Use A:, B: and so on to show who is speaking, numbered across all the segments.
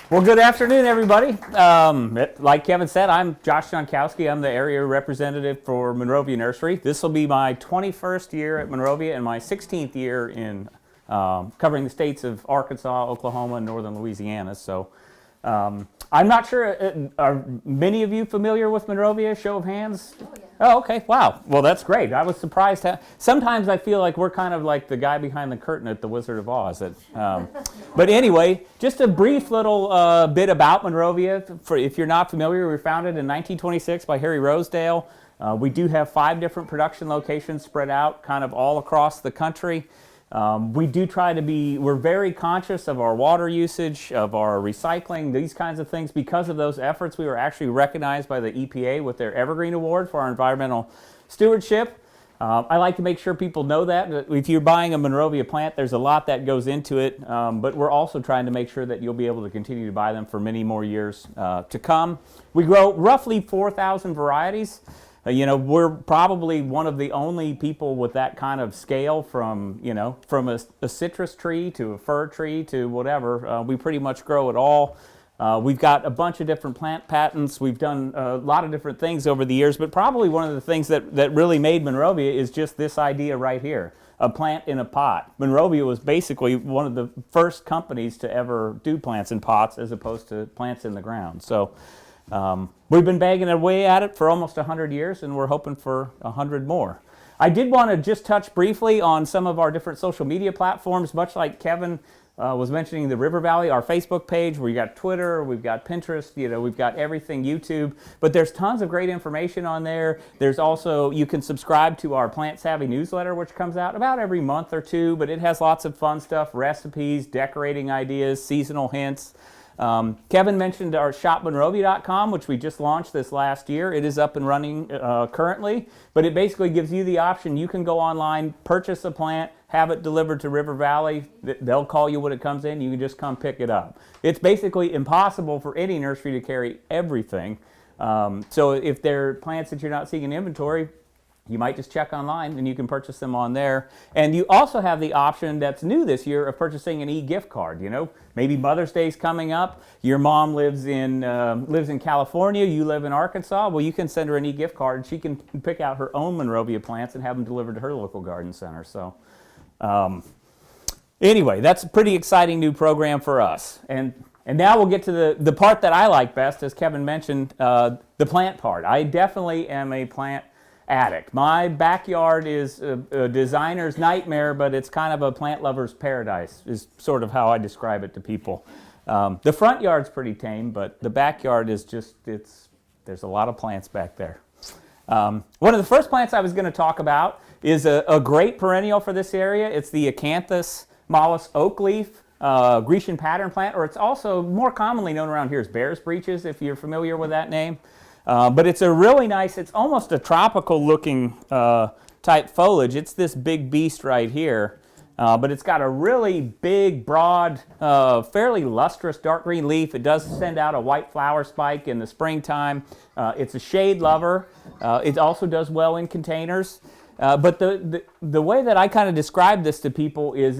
A: Well, good afternoon, everybody. Like Kevin said, I'm Josh Jonckowski. I'm the area representative for Monrovia Nursery. This will be my 21st year at Monrovia and my 16th year in covering the states of Arkansas, Oklahoma, and northern Louisiana. So I'm not sure, are many of you familiar with Monrovia? Show of hands? Oh, yeah. Oh, okay. Wow. Well, that's great. I was surprised. Sometimes I feel like we're kind of like the guy behind the curtain at The Wizard of Oz. But anyway, just a brief little bit about Monrovia. If you're not familiar, we were founded in 1926 by Harry Rosedale. We do have 5 different production locations spread out kind of all across the country. We do try to we're very conscious of our water usage, of our recycling, these kinds of things. Because of those efforts, we were actually recognized by the EPA with their Evergreen Award for our environmental stewardship. I like to make sure people know that. If you're buying a Monrovia plant, there's a lot that goes into it, but we're also trying to make sure that you'll be able to continue to buy them for many more years to come. We grow roughly 4,000 varieties. We're probably one of the only people with that kind of scale from a citrus tree to a fir tree to whatever. We pretty much grow it all. We've got a bunch of different plant patents. We've done a lot of different things over the years, but probably one of the things that really made Monrovia is just this idea right here, a plant in a pot. Monrovia was basically one of the first companies to ever do plants in pots as opposed to plants in the ground. So we've been banging away at it for almost 100 years, and we're hoping for 100 more. I did want to just touch briefly on some of our different social media platforms, much like Kevin was mentioning the River Valley, our Facebook page, where we got Twitter, we've got Pinterest, we've got everything, YouTube, but there's tons of great information on there. There's also, you can subscribe to our Plant Savvy newsletter, which comes out about every month or two, but it has lots of fun stuff, recipes, decorating ideas, seasonal hints. Kevin mentioned our shopmonrovia.com, which we just launched this last year. It is up and running currently, but it basically gives you the option. You can go online, purchase a plant, have it delivered to River Valley. They'll call you when it comes in. You can just come pick it up. It's basically impossible for any nursery to carry everything. So if there are plants that you're not seeing in inventory, you might just check online and you can purchase them on there. And you also have the option that's new this year of purchasing an e-gift card. Maybe Mother's Day's coming up. Your mom lives in California. You live in Arkansas. Well, you can send her an e-gift card and she can pick out her own Monrovia plants and have them delivered to her local garden center. So anyway, that's a pretty exciting new program for us. And now we'll get to the part that I like best, as Kevin mentioned, the plant part. I definitely am a plant addict. My backyard is a designer's nightmare, but it's kind of a plant lover's paradise, is sort of how I describe it to people. The front yard's pretty tame, but the backyard is just, there's a lot of plants back there. One of the first plants I was going to talk about is a great perennial for this area. It's the Acanthus mollis oak leaf Grecian pattern plant, or it's also more commonly known around here as bear's breeches, if you're familiar with that name. But it's a really nice, it's almost a tropical looking type foliage. It's this big beast right here, but it's got a really big, broad, fairly lustrous dark green leaf. It does send out a white flower spike in the springtime. It's a shade lover. It also does well in containers. But the way that I kind of describe this to people is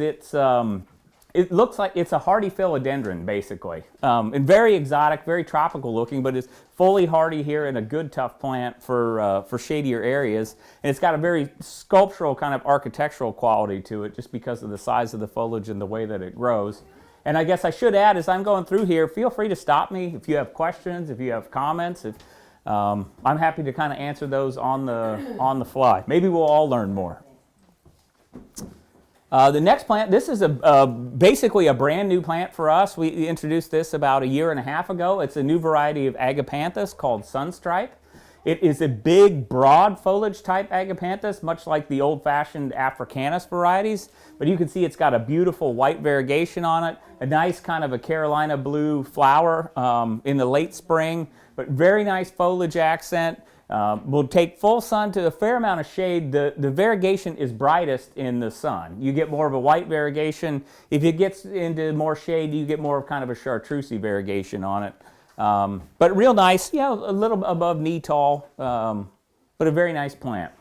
A: it looks like it's a hardy philodendron, basically. And very exotic, very tropical looking, but it's fully hardy here and a good tough plant for shadier areas. And it's got a very sculptural kind of architectural quality to it just because of the size of the foliage and the way that it grows. And I guess I should add, as I'm going through here, feel free to stop me if you have questions, if you have comments. I'm happy to kind of answer those on the fly. Maybe we'll all learn more. The next plant, this is basically a brand new plant for us. We introduced this about 1.5 years ago. It's a new variety of agapanthus called Sunstripe. It is a big, broad foliage type agapanthus, much like the old-fashioned Africanus varieties. But you can see it's got a beautiful white variegation on it, a nice kind of a Carolina blue flower in the late spring, but very nice foliage accent. Will take full sun to a fair amount of shade. The variegation is brightest in the sun. You get more of a white variegation. If it gets into more shade, you get more of kind of a chartreusey variegation on it. But real nice, a little above knee tall, but a very nice plant.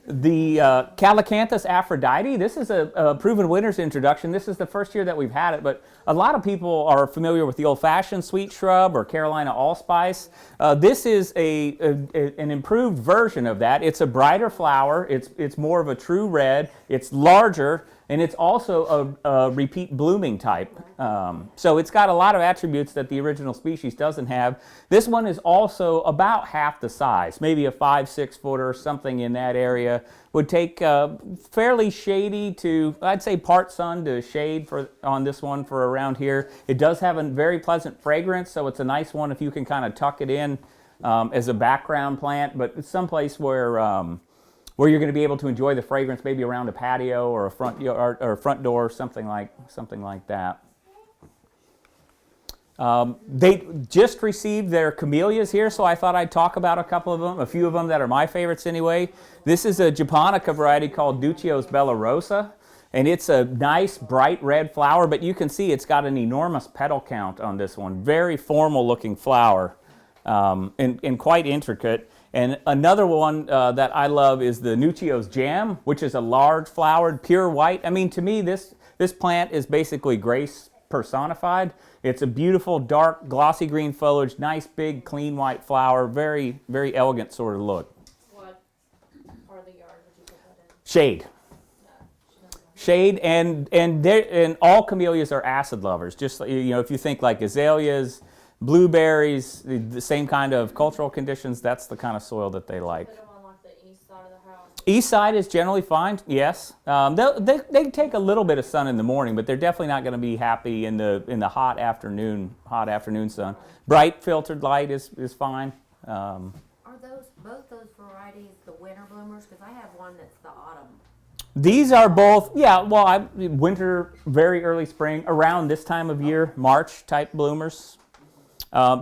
A: The Calacanthus Aphrodite, this is a proven winner's introduction. This is the first year that we've had it, but a lot of people are familiar with the old-fashioned sweet shrub or Carolina allspice. This is an improved version of that. It's a brighter flower. It's more of a true red. It's larger, and it's also a repeat blooming type. So it's got a lot of attributes that the original species doesn't have. This one is also about half the size, maybe a 5-6 footer, something in that area. Would take fairly shady to, I'd say part sun to shade on this one for around here. It does have a very pleasant fragrance, so it's a nice one if you can kind of tuck it in as a background plant, but it's someplace where you're going to be able to enjoy the fragrance, maybe around a patio or a front yard or a front door, something like that. They just received their camellias here, so I thought I'd talk about a couple of them, a few of them that are my favorites anyway. This is a japonica variety called Duccio's Bella Rosa, and it's a nice bright red flower, but you can see it's got an enormous petal count on this one. Very formal looking flower, and quite intricate. And another one that I love is the Nuccio's Jam, which is a large flowered, pure white. I mean, to me, this plant is basically grace personified. It's a beautiful, dark, glossy green foliage, nice, big, clean white flower, very, very elegant sort of look.
B: What part of the yard would you put that in?
A: Shade. Shade, and all camellias are acid lovers. Just, if you think like azaleas, blueberries, the same kind of cultural conditions, that's the kind of soil that they like.
B: Put them on like the east side of the house.
A: East side is generally fine, yes. They take a little bit of sun in the morning, but they're definitely not going to be happy in the hot afternoon sun. Bright filtered light is fine.
C: Are both those varieties the winter bloomers? Because I have one that's the autumn.
A: These are both, winter, very early spring, around this time of year, March type bloomers.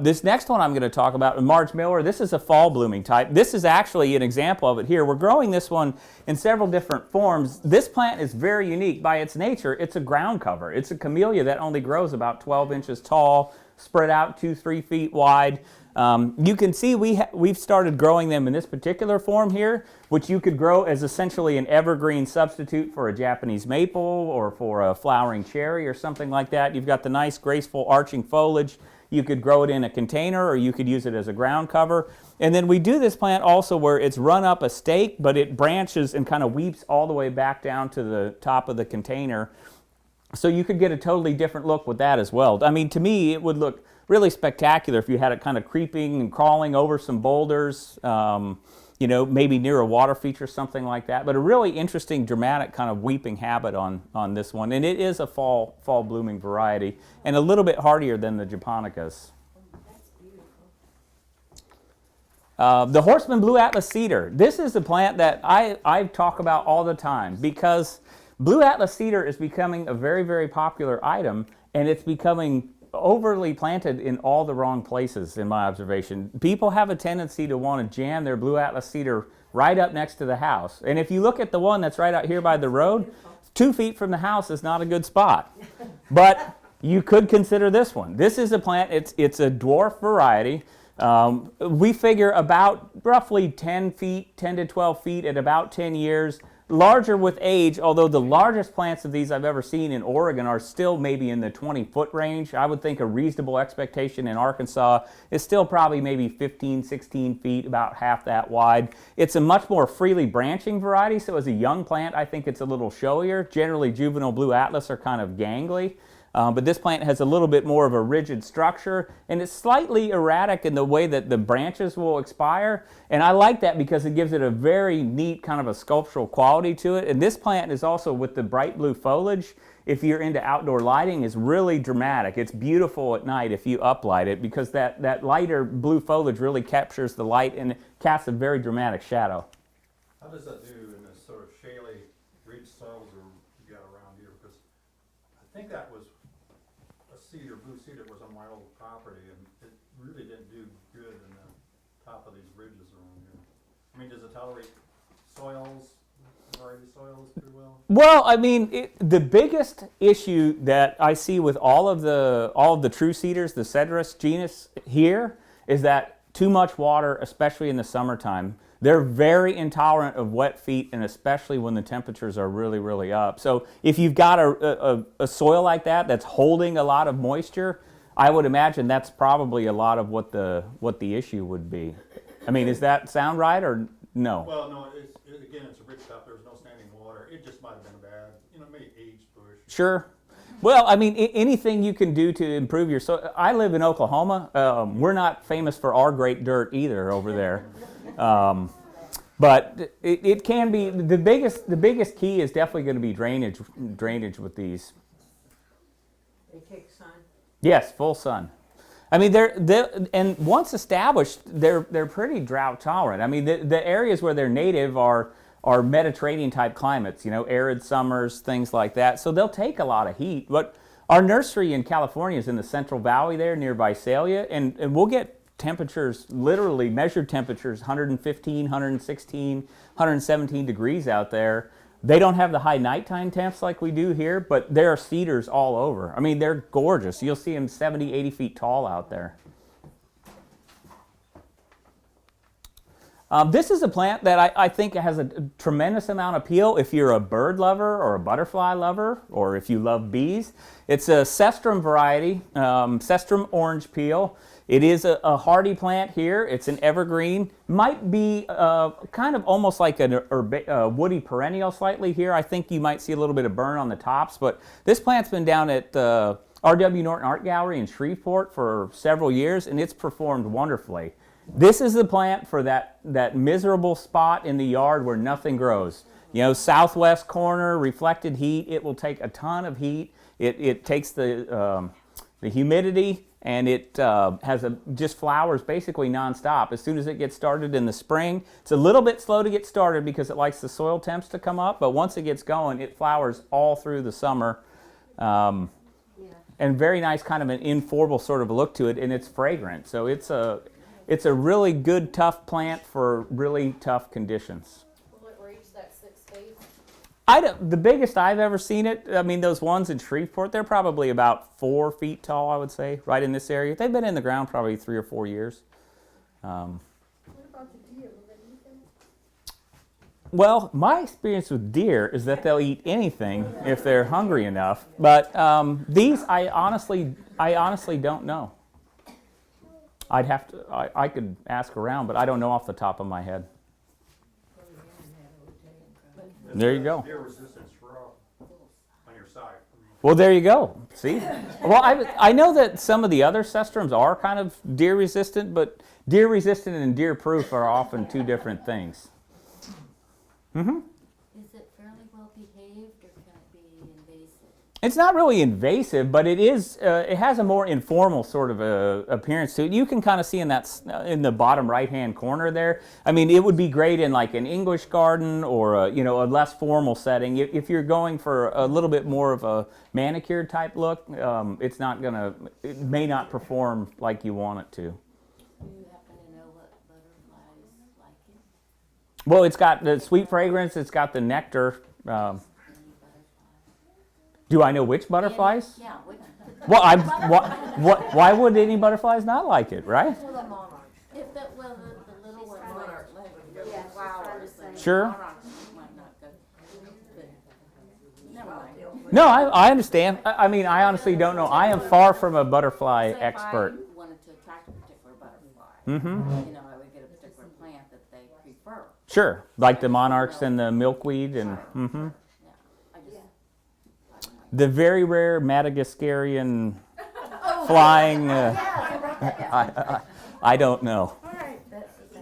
A: This next one I'm going to talk about, Marge Miller, this is a fall blooming type. This is actually an example of it here. We're growing this one in several different forms. This plant is very unique by its nature. It's a ground cover. It's a camellia that only grows about 12 inches tall, spread out 2-3 feet wide. You can see we've started growing them in this particular form here, which you could grow as essentially an evergreen substitute for a Japanese maple or for a flowering cherry or something like that. You've got the nice, graceful, arching foliage. You could grow it in a container, or you could use it as a ground cover. And then we do this plant also where it's run up a stake, but it branches and kind of weeps all the way back down to the top of the container. So you could get a totally different look with that as well. I mean, to me, it would look really spectacular if you had it kind of creeping and crawling over some boulders, maybe near a water feature, something like that. But a really interesting, dramatic kind of weeping habit on this one. And it is a fall blooming variety and a little bit hardier than the japonicas.
C: That's beautiful.
A: The Horseman Blue Atlas Cedar. This is a plant that I talk about all the time because Blue Atlas Cedar is becoming a very, very popular item, and it's becoming overly planted in all the wrong places, in my observation. People have a tendency to want to jam their Blue Atlas Cedar right up next to the house. And if you look at the one that's right out here by the road, 2 feet from the house is not a good spot. But you could consider this one. This is a plant, it's a dwarf variety. We figure about roughly 10 to 12 feet at about 10 years. Larger with age, although the largest plants of these I've ever seen in Oregon are still maybe in the 20-foot range. I would think a reasonable expectation in Arkansas is still probably maybe 15, 16 feet, about half that wide. It's a much more freely branching variety, so as a young plant, I think it's a little showier. Generally, juvenile Blue Atlas are kind of gangly. But this plant has a little bit more of a rigid structure, and it's slightly erratic in the way that the branches will expire. And I like that because it gives it a very neat kind of a sculptural quality to it. And this plant is also, with the bright blue foliage, if you're into outdoor lighting, is really dramatic. It's beautiful at night if you uplight it because that lighter blue foliage really captures the light and casts a very dramatic shadow.
D: How does that do in this sort of shaly ridge soils you got around here? Because I think that was blue cedar was on my old property, and it really didn't do good in the top of these ridges around here. I mean, does it tolerate variety soils pretty well?
A: Well, I mean, the biggest issue that I see with all of the true cedars, the Cedrus genus here, is that too much water, especially in the summertime. They're very intolerant of wet feet, and especially when the temperatures are really, really up. So if you've got a soil like that that's holding a lot of moisture, I would imagine that's probably a lot of what the issue would be. I mean, does that sound right or no?
D: Well, no, again, it's a rich stuff, there's no standing water, it just might have been bad, maybe aged bush.
A: Sure. Well, I mean, anything you can do to improve your soil. I live in Oklahoma. We're not famous for our great dirt either over there. But it can be, the biggest key is definitely going to be drainage with these.
E: They take sun.
A: Yes, full sun. I mean, and once established, they're pretty drought tolerant. I mean, the areas where they're native are Mediterranean type climates, arid summers, things like that. So they'll take a lot of heat. But our nursery in California is in the Central Valley there near Visalia, and we'll get temperatures, literally measured temperatures, 115, 116, 117 degrees out there. They don't have the high nighttime temps like we do here, but there are cedars all over. I mean, they're gorgeous. You'll see them 70, 80 feet tall out there. This is a plant that I think has a tremendous amount of appeal if you're a bird lover or a butterfly lover, or if you love bees. It's a cestrum variety, cestrum orange peel. It is a hardy plant here. It's an evergreen. Might be kind of almost like a woody perennial slightly here. I think you might see a little bit of burn on the tops, but this plant's been down at the R.W. Norton Art Gallery in Shreveport for several years, and it's performed wonderfully. This is the plant for that miserable spot in the yard where nothing grows. Southwest corner, reflected heat. It will take a ton of heat. It takes the humidity, and it has just flowers basically nonstop. As soon as it gets started in the spring, it's a little bit slow to get started because it likes the soil temps to come up, but once it gets going, it flowers all through the summer. And very nice, kind of an informal sort of look to it, and it's fragrant. So it's a really good, tough plant for really tough conditions.
B: Will it reach that 6 feet?
A: The biggest I've ever seen it, I mean, those ones in Shreveport, they're probably about 4 feet tall, I would say, right in this area. They've been in the ground probably 3 or 4 years.
B: What about the deer? Will they eat them?
A: Well, my experience with deer is that they'll eat anything if they're hungry enough. But these, I honestly don't know. I could ask around, but I don't know off the top of my head. There you go.
D: Deer resistant shrub on your side.
A: Well, there you go. See? Well, I know that some of the other cestrums are kind of deer resistant, but deer resistant and deer proof are often two different things. Mm-hmm.
C: Is it fairly well behaved, or can it be invasive?
A: It's not really invasive, but it is. It has a more informal sort of appearance to it. You can kind of see in the bottom right-hand corner there. I mean, it would be great in like an English garden or a less formal setting. If you're going for a little bit more of a manicured type look, it may not perform like you want it to.
C: Do you happen to know what butterflies like it?
A: Well, it's got the sweet fragrance. It's got the nectar.
C: Any butterflies?
A: Do I know which butterflies?
C: Yeah, which?
A: Well, why would any butterflies not like it, right?
C: Well, the monarch. If the little one monarch,
B: Yeah,
C: flowers.
A: Sure.
C: Monarchs might not go. But never mind.
A: No, I understand. I mean, I honestly don't know. I am far from a butterfly
C: So
A: expert.
C: If I wanted to attract a particular butterfly,
A: Mm-hmm.
C: I would get a particular plant that they prefer.
A: Sure, like the monarchs and the milkweed and
C: Yeah, I just.
A: the very rare Madagascarian flying. I don't know.
C: All right, that's a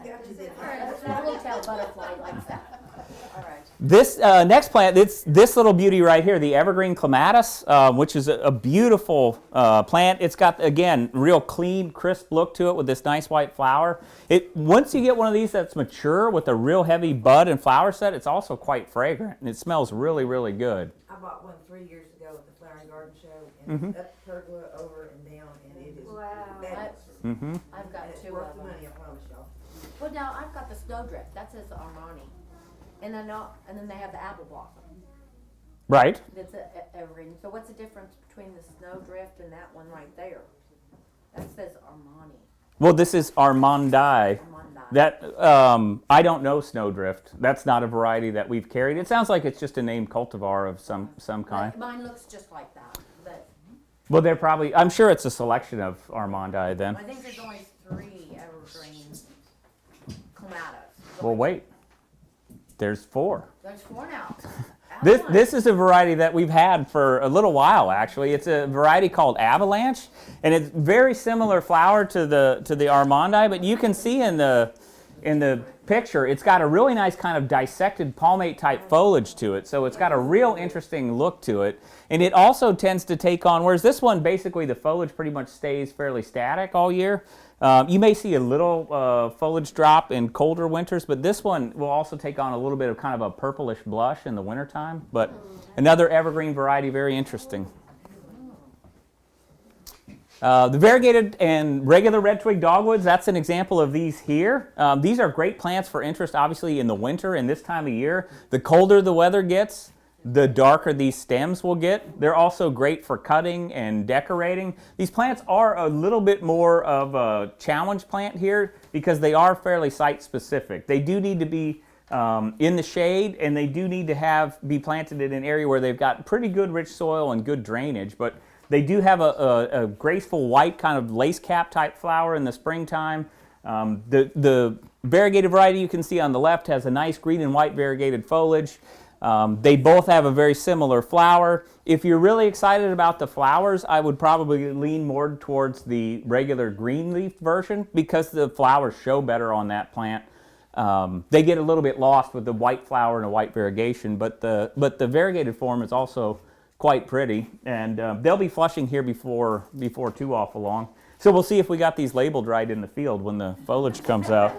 C: little tail butterfly likes that. All right.
A: This next plant, this little beauty right here, the evergreen clematis, which is a beautiful plant. It's got, again, real clean, crisp look to it with this nice white flower. Once you get one of these that's mature with a real heavy bud and flower set, it's also quite fragrant, and it smells really, really good.
E: I bought one 3 years ago at the Flower and Garden Show, and it's up pergola, over and down, and it is fabulous.
A: Mm-hmm.
C: I've got
E: And it's
C: 2
E: worth
C: of
E: the
C: them.
E: money, I promise y'all.
C: Well, now I've got the snowdrift. That says Armani, and then they have the apple blossom.
A: Right.
C: That's evergreen. So what's the difference between the snowdrift and that one right there? That says Armani.
A: Well, this is Armandi. That I don't know Snowdrift. That's not a variety that we've carried. It sounds like it's just a named cultivar of some kind.
C: Mine looks just like that, but
A: Well, they're probably. I'm sure it's a selection of Armandi then.
C: I think there's only 3 evergreen clematis.
A: Well, wait. There's 4.
C: There's 4 now.
A: This is a variety that we've had for a little while, actually. It's a variety called Avalanche, and it's very similar flower to the Armandi, but you can see in the picture, it's got a really nice kind of dissected palmate type foliage to it, so it's got a real interesting look to it. And it also tends to take on, whereas this one, basically the foliage pretty much stays fairly static all year. You may see a little foliage drop in colder winters, but this one will also take on a little bit of kind of a purplish blush in the wintertime. But another evergreen variety, very interesting. The variegated and regular red twig dogwoods, that's an example of these here. These are great plants for interest, obviously, in the winter and this time of year. The colder the weather gets, the darker these stems will get. They're also great for cutting and decorating. These plants are a little bit more of a challenge plant here because they are fairly site specific. They do need to be in the shade, and they do need to be planted in an area where they've got pretty good rich soil and good drainage, but they do have a graceful white kind of lace cap type flower in the springtime. The variegated variety you can see on the left has a nice green and white variegated foliage. They both have a very similar flower. If you're really excited about the flowers, I would probably lean more towards the regular green leaf version because the flowers show better on that plant. They get a little bit lost with the white flower and a white variegation, but the variegated form is also quite pretty, and they'll be flushing here before too awful long. So we'll see if we got these labeled right in the field when the foliage comes out.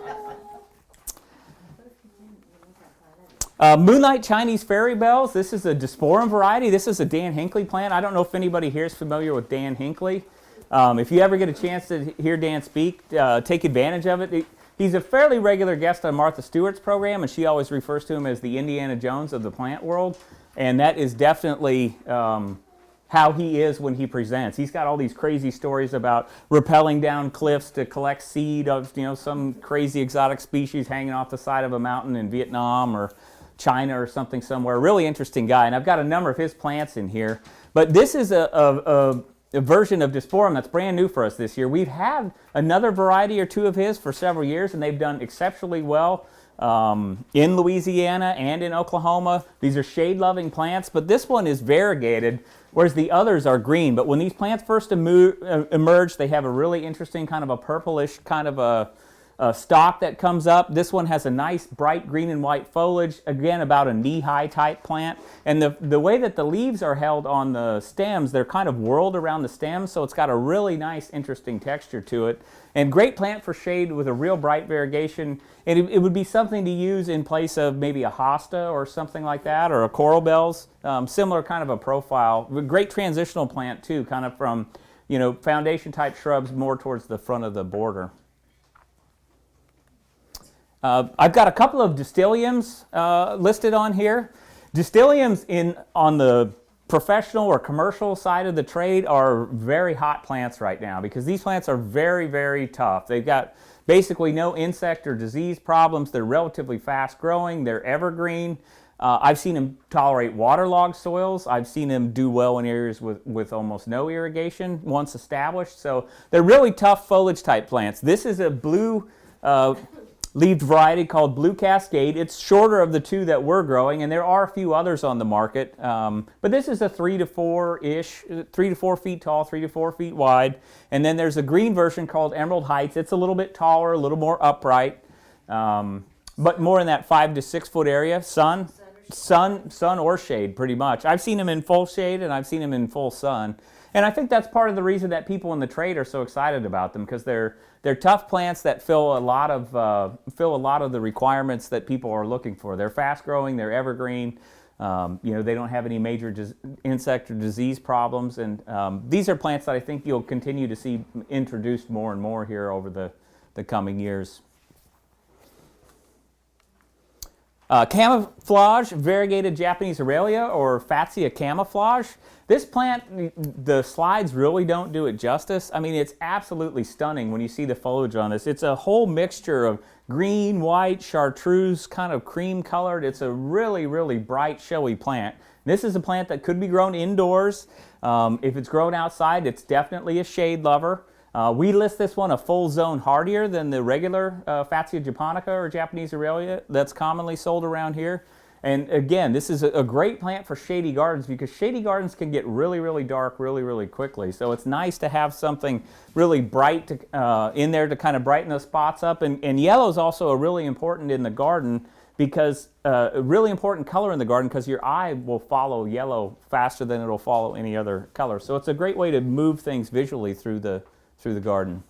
A: Moonlight Chinese fairy bells. This is a disporum variety. This is a Dan Hinckley plant. I don't know if anybody here is familiar with Dan Hinckley. If you ever get a chance to hear Dan speak, take advantage of it. He's a fairly regular guest on Martha Stewart's program, and she always refers to him as the Indiana Jones of the plant world. And that is definitely how he is when he presents. He's got all these crazy stories about rappelling down cliffs to collect seed of some crazy exotic species hanging off the side of a mountain in Vietnam or China or something somewhere. Really interesting guy, and I've got a number of his plants in here. But this is a version of disporum that's brand new for us this year. We've had another variety or two of his for several years, and they've done exceptionally well in Louisiana and in Oklahoma. These are shade-loving plants, but this one is variegated, whereas the others are green. But when these plants first emerge, they have a really interesting kind of a purplish kind of a stalk that comes up. This one has a nice bright green and white foliage, again about a knee-high type plant. And the way that the leaves are held on the stems, they're kind of whirled around the stems, so it's got a really nice, interesting texture to it. And great plant for shade with a real bright variegation. And it would be something to use in place of maybe a hosta or something like that, or a coral bells. Similar kind of a profile. Great transitional plant too, kind of from foundation type shrubs more towards the front of the border. I've got a couple of distiliums listed on here. Distiliums on the professional or commercial side of the trade are very hot plants right now because these plants are very, very tough. They've got basically no insect or disease problems. They're relatively fast growing. They're evergreen. I've seen them tolerate waterlogged soils. I've seen them do well in areas with almost no irrigation once established. So they're really tough foliage type plants. This is a blue leaved variety called Blue Cascade. It's shorter of the two that we're growing, and there are a few others on the market. But this is a 3 to 4 feet tall, 3 to 4 feet wide. And then there's a green version called Emerald Heights. It's a little bit taller, a little more upright, but more in that 5 to 6 foot area. Sun or shade, pretty much. I've seen them in full shade, and I've seen them in full sun. And I think that's part of the reason that people in the trade are so excited about them, because they're tough plants that fill a lot of the requirements that people are looking for. They're fast growing, they're evergreen. They don't have any major insect or disease problems, and these are plants that I think you'll continue to see introduced more and more here over the coming years. Camouflage variegated Japanese Aurelia, or Fatsia camouflage. This plant, the slides really don't do it justice. I mean, it's absolutely stunning when you see the foliage on this. It's a whole mixture of green, white, chartreuse, kind of cream colored. It's a really, really bright, showy plant. This is a plant that could be grown indoors. If it's grown outside, it's definitely a shade lover. We list this one a full zone hardier than the regular Fatsia japonica or Japanese Aurelia that's commonly sold around here. And again, this is a great plant for shady gardens because shady gardens can get really, really dark really, really quickly. So it's nice to have something really bright to, in there to kind of brighten those spots up. And yellow is also a really important in the garden because a really important color in the garden because your eye will follow yellow faster than it'll follow any other color. So it's a great way to move things visually through the garden.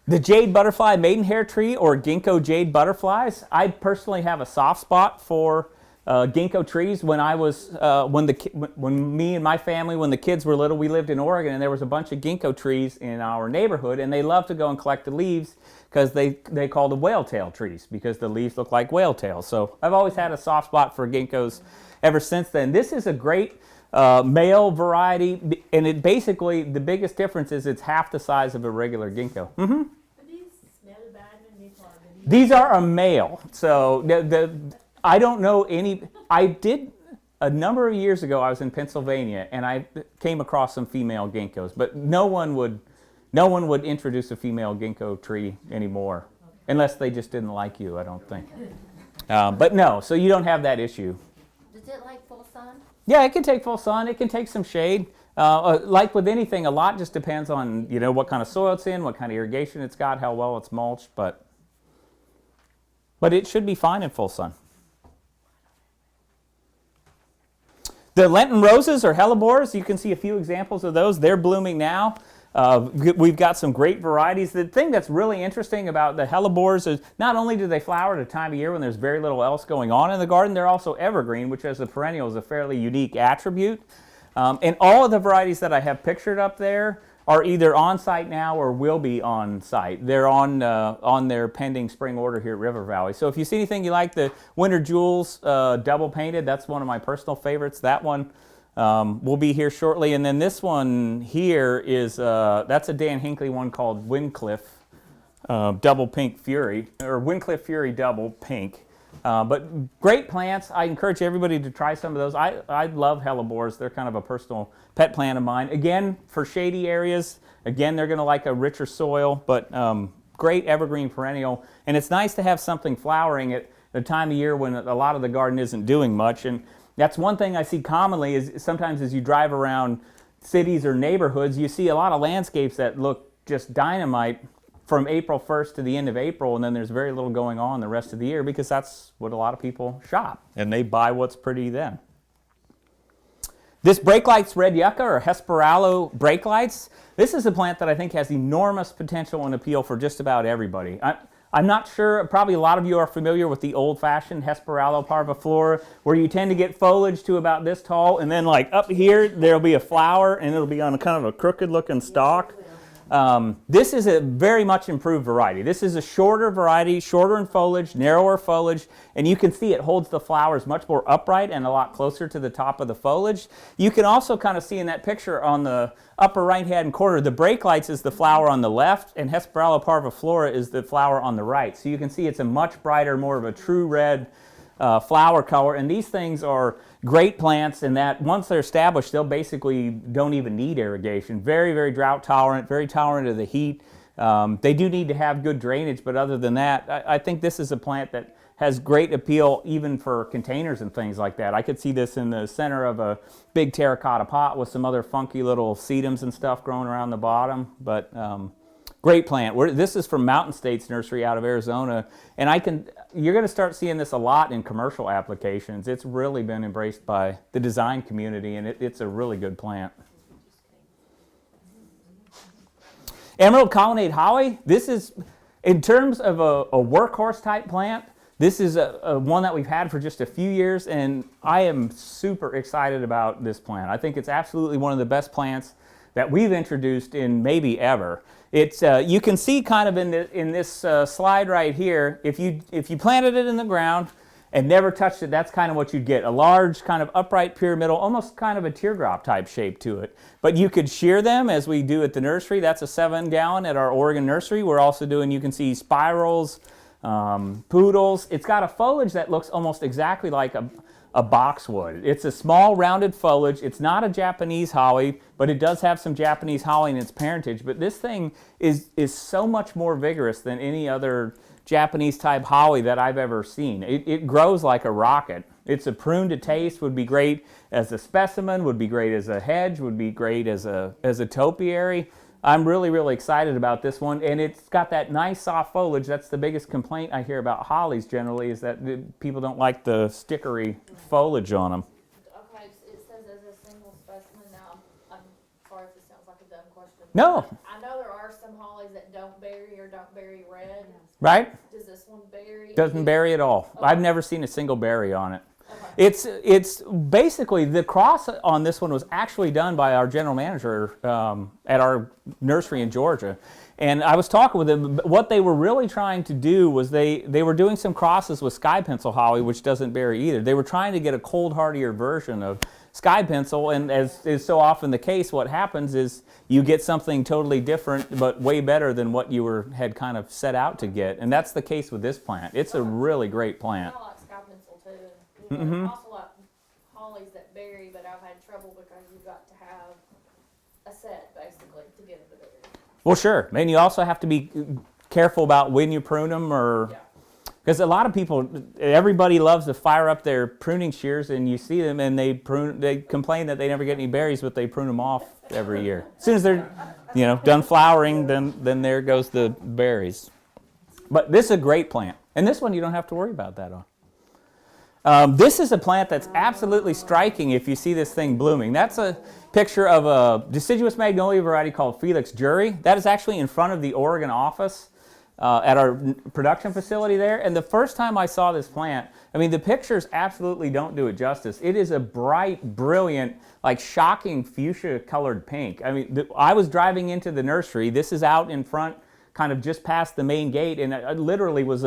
A: The jade butterfly maidenhair tree or ginkgo jade butterflies. I personally have a soft spot for ginkgo trees. When I was when me and my family, when the kids were little, we lived in Oregon and there was a bunch of ginkgo trees in our neighborhood, and they loved to go and collect the leaves because they called them whale tail trees because the leaves look like whale tails. So I've always had a soft spot for ginkgos ever since then. This is a great male variety, and it basically, the biggest difference is it's half the size of a regular ginkgo. Mm-hmm. These are a male, so I don't know any. I did a number of years ago. I was in Pennsylvania, and I came across some female ginkgos, but no one would introduce a female ginkgo tree anymore, unless they just didn't like you. I don't think. But no, so you don't have that issue.
C: Does it like full sun?
A: Yeah, it can take full sun. It can take some shade. Like with anything, a lot just depends on what kind of soil it's in, what kind of irrigation it's got, how well it's mulched, but it should be fine in full sun. The Lenten roses or hellebores, you can see a few examples of those. They're blooming now. We've got some great varieties. The thing that's really interesting about the hellebores is not only do they flower at a time of year when there's very little else going on in the garden, they're also evergreen, which as a perennial is a fairly unique attribute. And all of the varieties that I have pictured up there are either on site now or will be on site. They're on their pending spring order here at River Valley. So if you see anything you like, the Winter Jewels double painted, that's one of my personal favorites. That one will be here shortly. And then this one here is, that's a Dan Hinckley one called Windcliff Double Pink Fury, or Windcliff Fury Double Pink. But great plants. I encourage everybody to try some of those. I love hellebores. They're kind of a personal pet plant of mine. Again, for shady areas, again, they're going to like a richer soil, but great evergreen perennial. And it's nice to have something flowering at the time of year when a lot of the garden isn't doing much. And that's one thing I see commonly is sometimes as you drive around cities or neighborhoods, you see a lot of landscapes that look just dynamite from April 1st to the end of April, and then there's very little going on the rest of the year because that's what a lot of people shop, and they buy what's pretty then. This brake lights red yucca or Hesperalo brake lights, this is a plant that I think has enormous potential and appeal for just about everybody. I'm not sure, probably a lot of you are familiar with the old-fashioned Hesperalo parviflora, where you tend to get foliage to about this tall, and then like up here there'll be a flower, and it'll be on a kind of a crooked-looking stalk. This is a very much improved variety. This is a shorter variety, shorter in foliage, narrower foliage, and you can see it holds the flowers much more upright and a lot closer to the top of the foliage. You can also kind of see in that picture on the upper right-hand corner, the brake lights is the flower on the left, and Hesperalo parviflora is the flower on the right. So you can see it's a much brighter, more of a true red flower color, and these things are great plants in that once they're established, they'll basically don't even need irrigation. Very, very drought tolerant, very tolerant of the heat. They do need to have good drainage, but other than that, I think this is a plant that has great appeal even for containers and things like that. I could see this in the center of a big terracotta pot with some other funky little sedums and stuff growing around the bottom, but great plant. This is from Mountain States Nursery out of Arizona, and you're going to start seeing this a lot in commercial applications. It's really been embraced by the design community, and it's a really good plant. Emerald Colonnade Holly. This is, in terms of a workhorse type plant, this is a one that we've had for just a few years, and I am super excited about this plant. I think it's absolutely one of the best plants that we've introduced in maybe ever. It's you can see kind of in this slide right here, if you planted it in the ground and never touched it, that's kind of what you'd get. A large kind of upright pyramidal, almost kind of a teardrop type shape to it. But you could shear them as we do at the nursery. That's a 7-gallon at our Oregon nursery. We're also doing, you can see spirals, poodles. It's got a foliage that looks almost exactly like a boxwood. It's a small rounded foliage. It's not a Japanese holly, but it does have some Japanese holly in its parentage. But this thing is so much more vigorous than any other Japanese type holly that I've ever seen. It grows like a rocket. It's a prune to taste, would be great as a specimen, would be great as a hedge, would be great as a topiary. I'm really, really excited about this one, and it's got that nice soft foliage. That's the biggest complaint I hear about hollies generally, is that people don't like the stickery foliage on them.
B: Okay, it says as a single specimen. Now, I'm sorry if this sounds like a dumb question.
A: No.
B: I know there are some hollies that don't berry or don't berry red.
A: Right?
B: Does this one berry?
A: Doesn't berry at all.
B: Okay.
A: I've never seen a single berry on it.
B: Okay.
A: It's basically, the cross on this one was actually done by our general manager at our nursery in Georgia. And I was talking with them. What they were really trying to do was they were doing some crosses with sky pencil holly, which doesn't berry either. They were trying to get a cold hardier version of sky pencil, and as is so often the case, what happens is you get something totally different but way better than what you had kind of set out to get. And that's the case with this plant. It's a really great plant.
B: I like sky pencil too. And, I also like hollies that berry, but I've had trouble because you've got to have a set basically to get them to berry.
A: Well, sure. And you also have to be careful about when you prune them, or because a lot of people, everybody loves to fire up their pruning shears, and you see them and they complain that they never get any berries, but they prune them off every year. As soon as they're, done flowering, then there goes the berries. But this is a great plant, and this one you don't have to worry about that on. This is a plant that's absolutely striking if you see this thing blooming. That's a picture of a deciduous magnolia variety called Felix Jury. That is actually in front of the Oregon office at our production facility there. And the first time I saw this plant, I mean, the pictures absolutely don't do it justice. It is a bright, brilliant, like shocking fuchsia-colored pink. I mean, I was driving into the nursery. This is out in front, kind of just past the main gate, and I literally was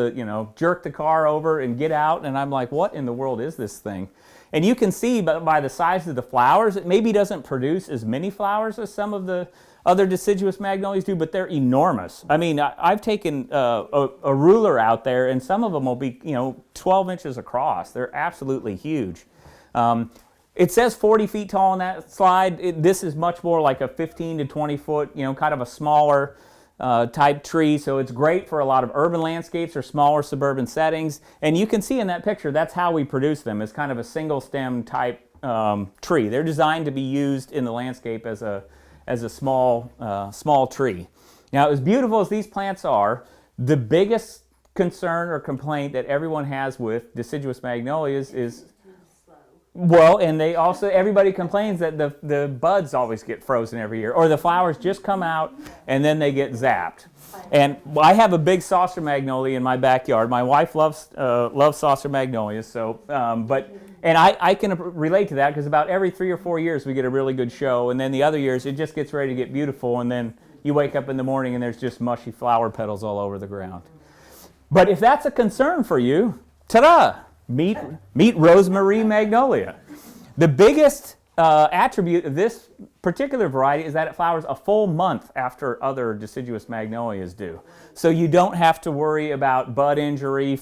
A: jerk the car over and get out, and I'm like, what in the world is this thing? And you can see by the size of the flowers, it maybe doesn't produce as many flowers as some of the other deciduous magnolias do, but they're enormous. I mean, I've taken a ruler out there, and some of them will be 12 inches across. They're absolutely huge. It says 40 feet tall on that slide. This is much more like a 15 to 20 foot, kind of a smaller type tree, so it's great for a lot of urban landscapes or smaller suburban settings. And you can see in that picture, that's how we produce them, as kind of a single stem type tree. They're designed to be used in the landscape as a small tree. Now, as beautiful as these plants are, the biggest concern or complaint that everyone has with deciduous magnolias is, well, and everybody complains that the buds always get frozen every year, or the flowers just come out and then they get zapped. And I have a big saucer magnolia in my backyard. My wife loves saucer magnolias, so and I can relate to that, because about every 3 or 4 years we get a really good show, and then the other years it just gets ready to get beautiful, and then you wake up in the morning and there's just mushy flower petals all over the ground. But if that's a concern for you, ta-da! Meet Rosemary Magnolia. The biggest attribute of this particular variety is that it flowers a full month after other deciduous magnolias do. So you don't have to worry about bud injury,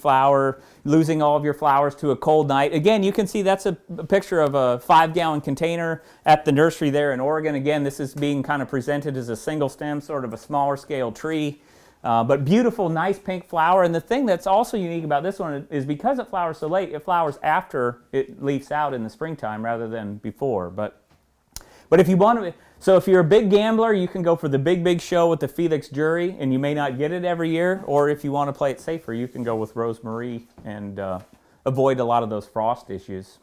A: losing all of your flowers to a cold night. Again, you can see that's a picture of a 5-gallon container at the nursery there in Oregon. Again, this is being kind of presented as a single stem, sort of a smaller scale tree. But beautiful, nice pink flower. And the thing that's also unique about this one is because it flowers so late, it flowers after it leaves out in the springtime rather than before. But if you want to, so if you're a big gambler, you can go for the big show with the Felix Jury, and you may not get it every year. Or if you want to play it safer, you can go with Rosemary and avoid a lot of those frost issues.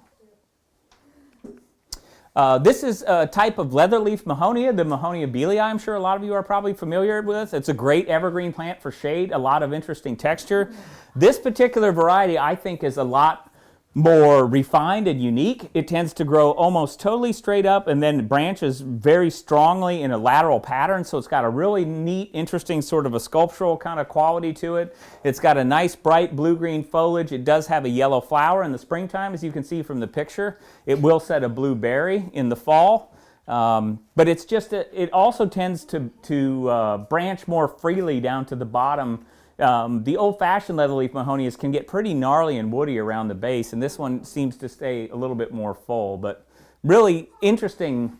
A: This is a type of leatherleaf mahonia, the Mahonia belii. I'm sure a lot of you are probably familiar with. It's a great evergreen plant for shade, a lot of interesting texture. This particular variety, I think, is a lot more refined and unique. It tends to grow almost totally straight up and then branches very strongly in a lateral pattern. So it's got a really neat, interesting sort of a sculptural kind of quality to it. It's got a nice bright blue-green foliage. It does have a yellow flower in the springtime, as you can see from the picture. It will set a blue berry in the fall. But it's just, it also tends to branch more freely down to the bottom. The old-fashioned leatherleaf mahonias can get pretty gnarly and woody around the base, and this one seems to stay a little bit more full. But really interesting,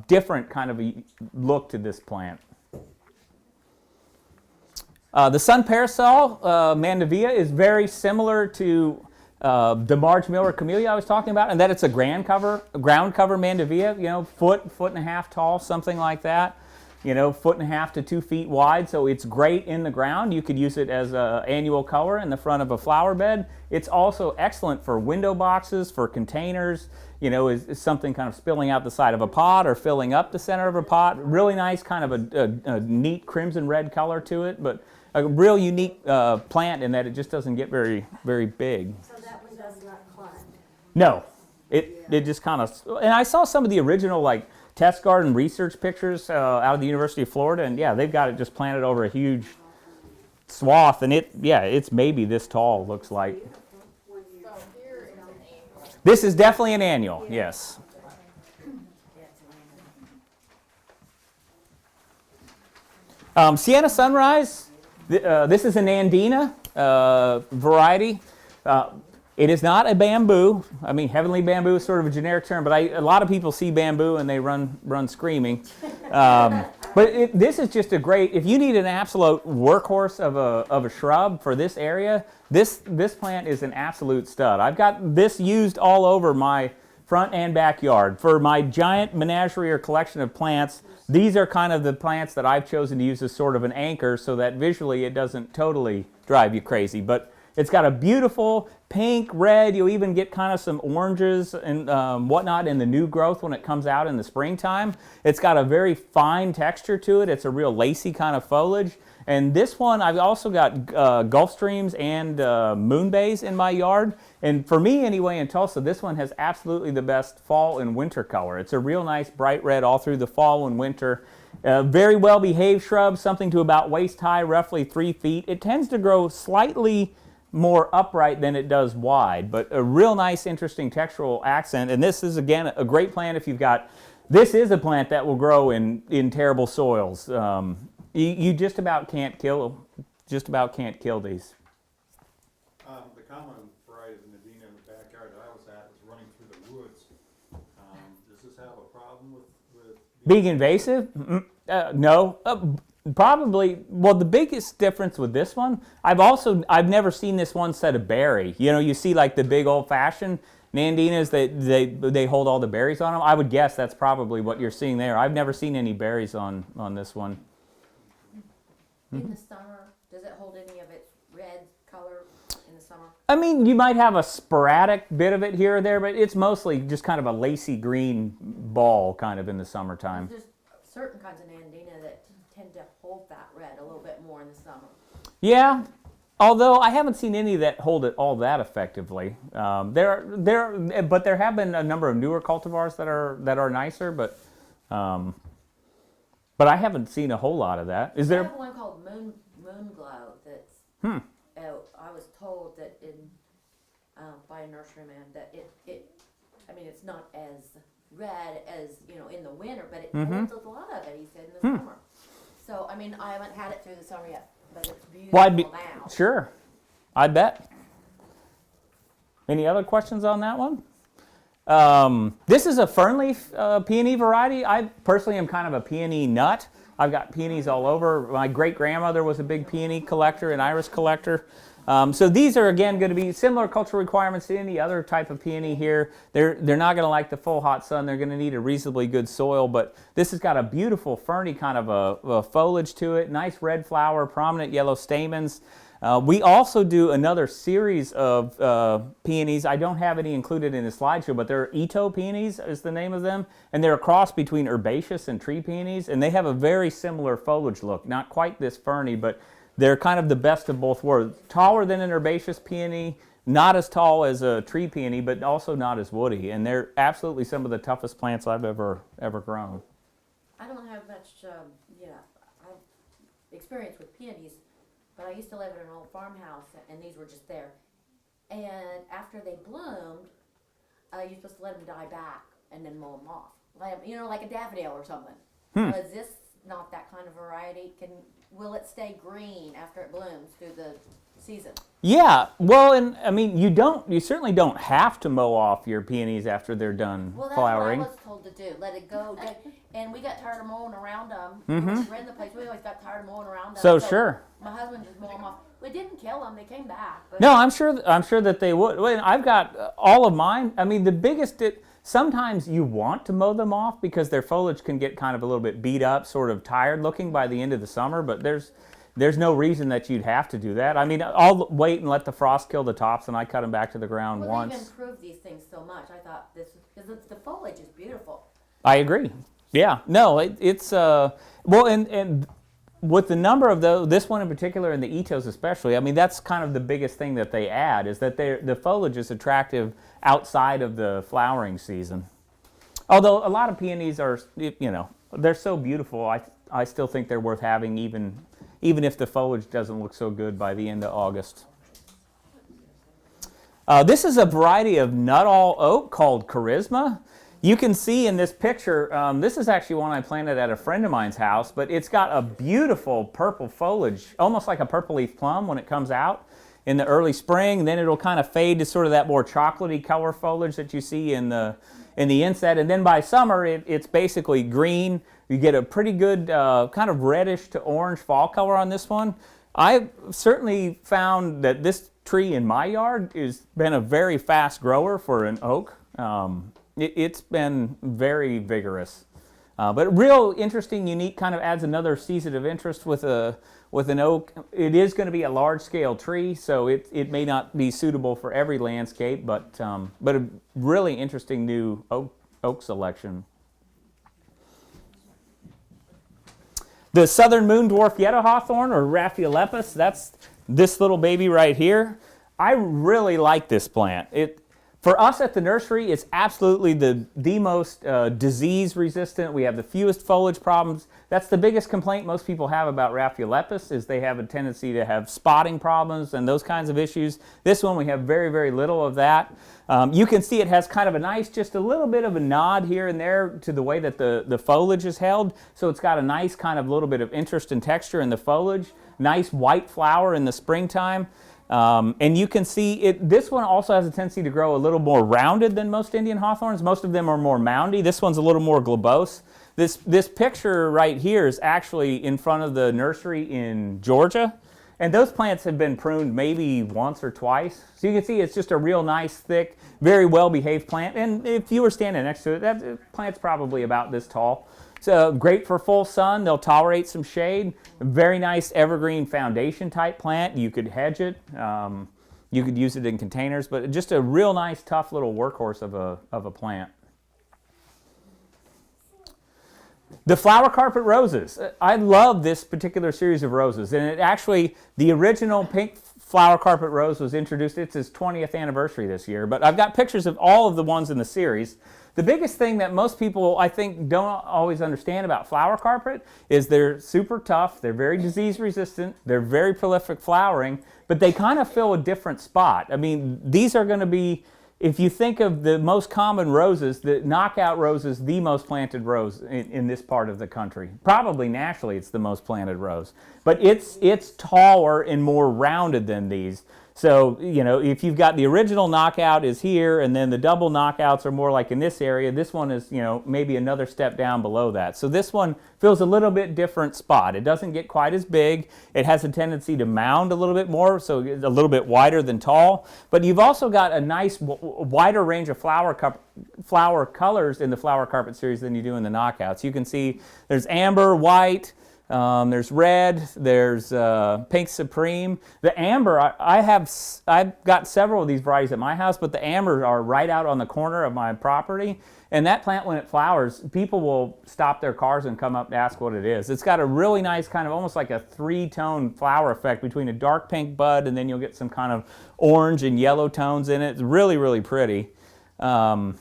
A: different kind of a look to this plant. The sun parasol mandevilla is very similar to the Marge Miller camellia I was talking about, and that it's a ground cover mandevilla, you know, foot and a half tall, something like that. You know, 1.5 to 2 feet wide, so it's great in the ground. You could use it as an annual color in the front of a flower bed. It's also excellent for window boxes, for containers, you know, is something kind of spilling out the side of a pot or filling up the center of a pot. Really nice kind of a neat crimson red color to it, but a real unique plant in that it just doesn't get very, very big.
B: So that one does not climb.
A: No, it just kind of, and I saw some of the original like test garden research pictures out of the University of Florida, and yeah, they've got it just planted over a huge swath, and it's maybe this tall, looks like.
B: So here is an annual.
A: This is definitely an annual, yes. Sienna Sunrise, this is an Andina variety. It is not a bamboo. I mean, heavenly bamboo is sort of a generic term, but a lot of people see bamboo and they run screaming. But this is just a great, if you need an absolute workhorse of a shrub for this area, this plant is an absolute stud. I've got this used all over my front and backyard. For my giant menagerie or collection of plants, these are kind of the plants that I've chosen to use as sort of an anchor so that visually it doesn't totally drive you crazy. But it's got a beautiful pink, red, you'll even get kind of some oranges and whatnot in the new growth when it comes out in the springtime. It's got a very fine texture to it. It's a real lacy kind of foliage. And this one, I've also got Gulf Streams and Moon Bays in my yard. And for me anyway in Tulsa, this one has absolutely the best fall and winter color. It's a real nice bright red all through the fall and winter. Very well behaved shrub, something to about waist high, roughly 3 feet. It tends to grow slightly more upright than it does wide, but a real nice, interesting textural accent. And this is, again, a great plant if you've got, this is a plant that will grow in terrible soils. You just about can't kill these.
D: The common variety of Medina in the backyard that I was at was running through the woods. Does this have a problem with
A: Being invasive? No. Probably, well, the biggest difference with this one, I've never seen this one set a berry. You know, you see like the big old-fashioned Nandinas, they hold all the berries on them. I would guess that's probably what you're seeing there. I've never seen any berries on this one.
C: In the summer, does it hold any of its red color in the summer?
A: I mean, you might have a sporadic bit of it here or there, but it's mostly just kind of a lacy green ball kind of in the summertime.
C: There's certain kinds of Nandina that tend to hold that red a little bit more in the summer.
A: Yeah, although I haven't seen any that hold it all that effectively. But there have been a number of newer cultivars that are nicer, but I haven't seen a whole lot of that. Is
C: I
A: there?
C: have one called Moon Glow that's. I was told that by a nurseryman that I mean it's not as red as in the winter, but it holds a lot of it. He said in the summer. So I mean I haven't had it through the summer yet, but it's beautiful now.
A: Sure, I bet. Any other questions on that one? This is a fernleaf peony variety. I personally am kind of a peony nut. I've got peonies all over. My great-grandmother was a big peony collector and iris collector. So these are, again, going to be similar cultural requirements to any other type of peony here. They're not going to like the full hot sun. They're going to need a reasonably good soil, but this has got a beautiful ferny kind of a foliage to it, nice red flower, prominent yellow stamens. We also do another series of peonies. I don't have any included in the slideshow, but they're Ito peonies is the name of them, and they're a cross between herbaceous and tree peonies, and they have a very similar foliage look. Not quite this ferny, but they're kind of the best of both worlds. Taller than an herbaceous peony, not as tall as a tree peony, but also not as woody. And they're absolutely some of the toughest plants I've ever grown.
C: I don't have much, I've experience with peonies, but I used to live in an old farmhouse, and these were just there. And after they bloomed, you're supposed to let them die back and then mow them off. Let them, like a daffodil or something. Is this not that kind of variety? Will it stay green after it blooms through the season?
A: Yeah, well, and I mean, you certainly don't have to mow off your peonies after they're done flowering.
C: Well, that's what I was told to do. Let it go. And we got tired of mowing around them. When we ran the place, we always got tired of mowing around them.
A: So sure.
C: My husband just mowed them off. We didn't kill them. They came back. But
A: No, I'm sure that they would. Well, I've got all of mine. I mean, the biggest. Sometimes you want to mow them off because their foliage can get kind of a little bit beat up, sort of tired looking by the end of the summer. But there's no reason that you'd have to do that. I mean, I'll wait and let the frost kill the tops, and I cut them back to the ground once.
C: They've improved these things so much. I thought because the foliage is beautiful.
A: I agree. Yeah. No, it's well, and with the number of this one in particular and the Itos especially, I mean, that's kind of the biggest thing that they add is that the foliage is attractive outside of the flowering season. Although a lot of peonies are, they're so beautiful, I still think they're worth having even if the foliage doesn't look so good by the end of August. This is a variety of Nuttall oak called Charisma. You can see in this picture, this is actually one I planted at a friend of mine's house, but it's got a beautiful purple foliage, almost like a purple leaf plum when it comes out in the early spring. Then it'll kind of fade to sort of that more chocolatey color foliage that you see in the inset. And then by summer, it's basically green. You get a pretty good kind of reddish to orange fall color on this one. I've certainly found that this tree in my yard has been a very fast grower for an oak. It's been very vigorous, but real interesting, unique, kind of adds another season of interest with an oak. It is going to be a large-scale tree, so it may not be suitable for every landscape, but a really interesting new oak selection. The southern moon dwarf yellow hawthorn, or Raphaelepis, that's this little baby right here. I really like this plant. For us at the nursery, it's absolutely the most disease resistant. We have the fewest foliage problems. That's the biggest complaint most people have about Raphaelepis is they have a tendency to have spotting problems and those kinds of issues. This one we have very, very little of that. You can see it has kind of a nice, just a little bit of a nod here and there to the way that the foliage is held. So it's got a nice kind of little bit of interest and texture in the foliage. Nice white flower in the springtime. And you can see this one also has a tendency to grow a little more rounded than most Indian hawthorns. Most of them are more moundy. This one's a little more globose. This picture right here is actually in front of the nursery in Georgia. And those plants have been pruned maybe once or twice. So you can see it's just a real nice, thick, very well-behaved plant. And if you were standing next to it, that plant's probably about this tall. So great for full sun. They'll tolerate some shade. Very nice evergreen foundation type plant. You could hedge it. You could use it in containers, but just a real nice, tough little workhorse of a plant. The flower carpet roses. I love this particular series of roses, and the original pink flower carpet rose was introduced. It's its 20th anniversary this year, but I've got pictures of all of the ones in the series. The biggest thing that most people, I think, don't always understand about flower carpet is they're super tough, they're very disease resistant, they're very prolific flowering, but they kind of fill a different spot. I mean, these are going to be, if you think of the most common roses, the knockout rose is the most planted rose in this part of the country. Probably nationally it's the most planted rose. But it's taller and more rounded than these. So, if you've got the original knockout is here, and then the double knockouts are more like in this area, this one is, maybe another step down below that. So this one fills a little bit different spot. It doesn't get quite as big. It has a tendency to mound a little bit more, so it's a little bit wider than tall. But you've also got a nice wider range of flower colors in the flower carpet series than you do in the knockouts. You can see there's amber, white, There's red, there's pink supreme. The amber, I've got several of these varieties at my house, but the amber are right out on the corner of my property. And that plant, when it flowers, people will stop their cars and come up and ask what it is. It's got a really nice kind of almost like a three-tone flower effect between a dark pink bud and then you'll get some kind of orange and yellow tones in it. It's really, really pretty. And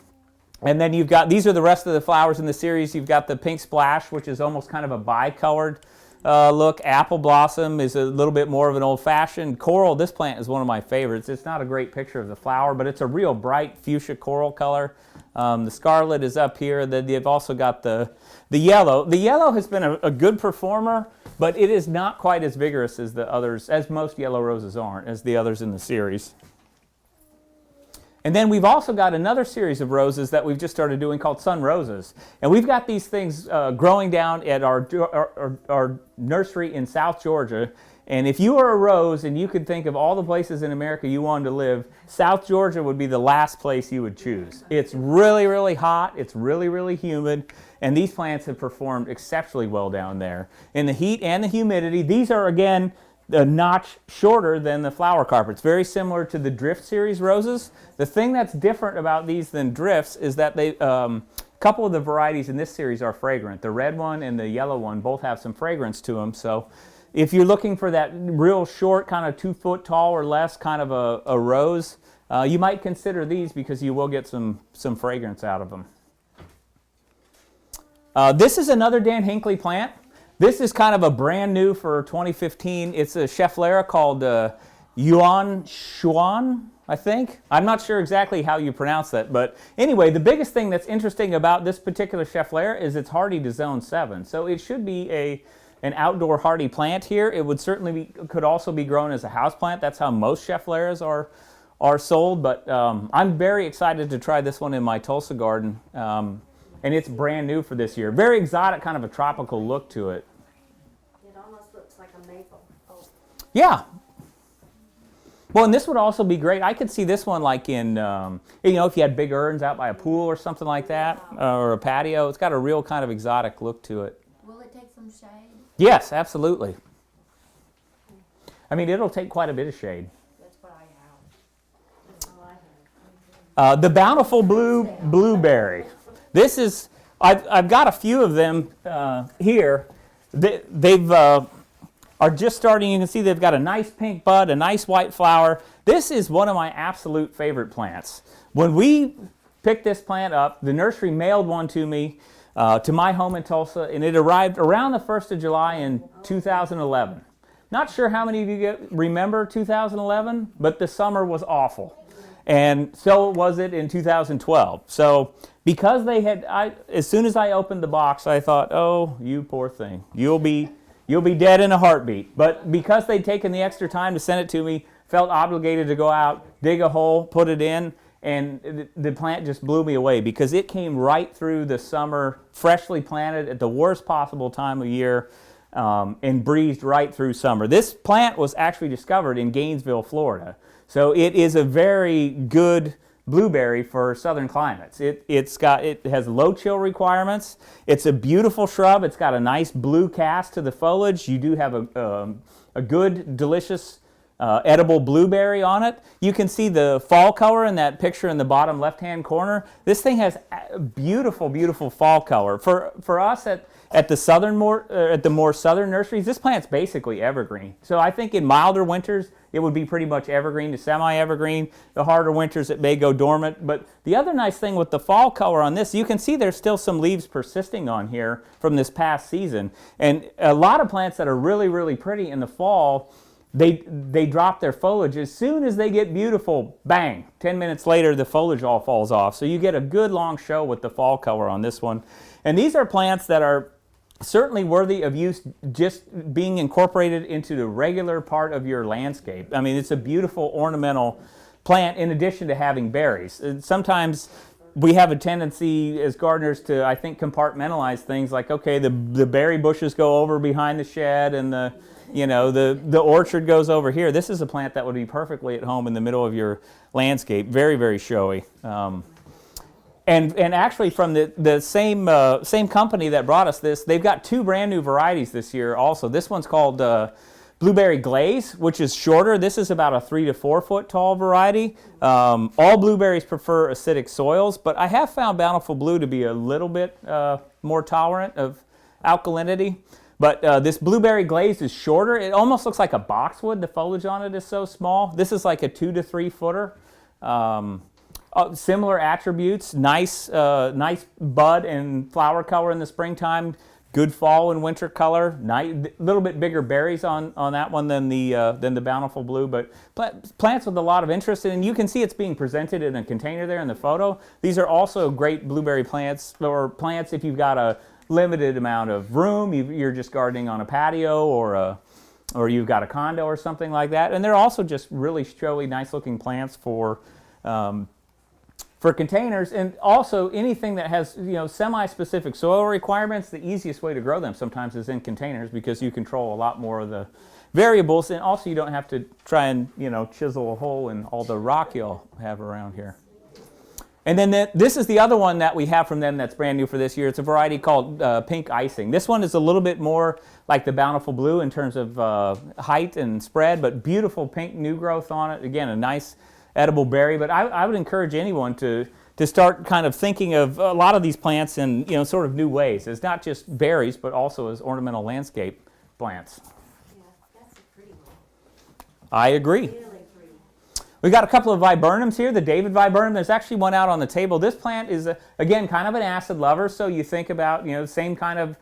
A: then you've got, these are the rest of the flowers in the series. You've got the pink splash, which is almost kind of a bicolored look. Apple blossom is a little bit more of an old-fashioned. Coral, this plant is one of my favorites. It's not a great picture of the flower, but it's a real bright fuchsia coral color. The scarlet is up here. Then you've also got the yellow. The yellow has been a good performer, but it is not quite as vigorous as the others, as most yellow roses aren't, as the others in the series. And then we've also got another series of roses that we've just started doing called sun roses. And we've got these things growing down at our nursery in South Georgia. And if you were a rose and you could think of all the places in America you wanted to live, South Georgia would be the last place you would choose. It's really, really hot. It's really, really humid. And these plants have performed exceptionally well down there. In the heat and the humidity, these are, again, a notch shorter than the flower carpets. Very similar to the Drift series roses. The thing that's different about these than Drifts is that they, a couple of the varieties in this series are fragrant. The red one and the yellow one both have some fragrance to them. So if you're looking for that real short, kind of 2 foot tall or less kind of a rose, you might consider these because you will get some fragrance out of them. This is another Dan Hinckley plant. This is kind of a brand new for 2015. It's a Schefflera called Yuan Shuan, I think. I'm not sure exactly how you pronounce that, but anyway, the biggest thing that's interesting about this particular Schefflera is it's hardy to zone 7. So it should be an outdoor hardy plant here. It would certainly be, could also be grown as a house plant. That's how most Scheffleras are sold, but I'm very excited to try this one in my Tulsa garden. And it's brand new for this year. Very exotic, kind of a tropical look to it.
B: It almost looks like a maple. Oh.
A: Yeah. Well, and this would also be great. I could see this one like in, you know, if you had big urns out by a pool or something like that, or a patio. It's got a real kind of exotic look to it.
C: Will it take some shade?
A: Yes, absolutely. I mean, it'll take quite a bit of shade.
C: That's what I have.
B: That's all I have.
A: The Bountiful Blueberry. This is, I've got a few of them here. They've are just starting. You can see they've got a nice pink bud, a nice white flower. This is one of my absolute favorite plants. When we picked this plant up, the nursery mailed one to me to my home in Tulsa, and it arrived around the 1st of July in 2011. Not sure how many of you remember 2011, but the summer was awful. And so was it in 2012. So because they had, as soon as I opened the box, I thought, oh, you poor thing. You'll be dead in a heartbeat. But because they'd taken the extra time to send it to me, felt obligated to go out, dig a hole, put it in, and the plant just blew me away because it came right through the summer, freshly planted at the worst possible time of year, and breezed right through summer. This plant was actually discovered in Gainesville, Florida. So it is a very good blueberry for southern climates. It has low chill requirements. It's a beautiful shrub. It's got a nice blue cast to the foliage. You do have a good, delicious, edible blueberry on it. You can see the fall color in that picture in the bottom left-hand corner. This thing has a beautiful, beautiful fall color. For us at the more southern nurseries, this plant's basically evergreen. So I think in milder winters, it would be pretty much evergreen to semi-evergreen. The harder winters, it may go dormant. But the other nice thing with the fall color on this, you can see there's still some leaves persisting on here from this past season. And a lot of plants that are really, really pretty in the fall, they drop their foliage. As soon as they get beautiful, bang, 10 minutes later, the foliage all falls off. So you get a good long show with the fall color on this one. And these are plants that are certainly worthy of use, just being incorporated into the regular part of your landscape. I mean, it's a beautiful ornamental plant in addition to having berries. Sometimes we have a tendency as gardeners to, I think, compartmentalize things like, okay, the berry bushes go over behind the shed and the orchard goes over here. This is a plant that would be perfectly at home in the middle of your landscape. Very, very showy. And actually from the same company that brought us this, they've got 2 brand new varieties this year also. This one's called Blueberry Glaze, which is shorter. This is about a 3 to 4 foot tall variety. All blueberries prefer acidic soils, but I have found Bountiful Blue to be a little bit more tolerant of alkalinity. But this Blueberry Glaze is shorter. It almost looks like a boxwood. The foliage on it is so small. This is like a 2 to 3 footer. Similar attributes, nice bud and flower color in the springtime, good fall and winter color, little bit bigger berries on that one than the Bountiful Blue, but plants with a lot of interest, and you can see it's being presented in a container there in the photo. These are also great blueberry plants, or plants if you've got a limited amount of room, you're just gardening on a patio, or you've got a condo or something like that, and they're also just really showy, nice looking plants for containers, and also anything that has semi-specific soil requirements. The easiest way to grow them sometimes is in containers because you control a lot more of the variables, and also you don't have to try and chisel a hole in all the rock you'll have around here. And then this is the other one that we have from them that's brand new for this year. It's a variety called Pink Icing. This one is a little bit more like the Bountiful Blue in terms of height and spread, but beautiful pink new growth on it. Again, a nice edible berry, but I would encourage anyone to start kind of thinking of a lot of these plants in sort of new ways. It's not just berries, but also as ornamental landscape plants.
C: Yeah, that's a pretty one.
A: I agree.
C: Really pretty.
A: We've got a couple of viburnums here. The David viburnum, there's actually one out on the table. This plant is, again, kind of an acid lover, so you think about the same kind of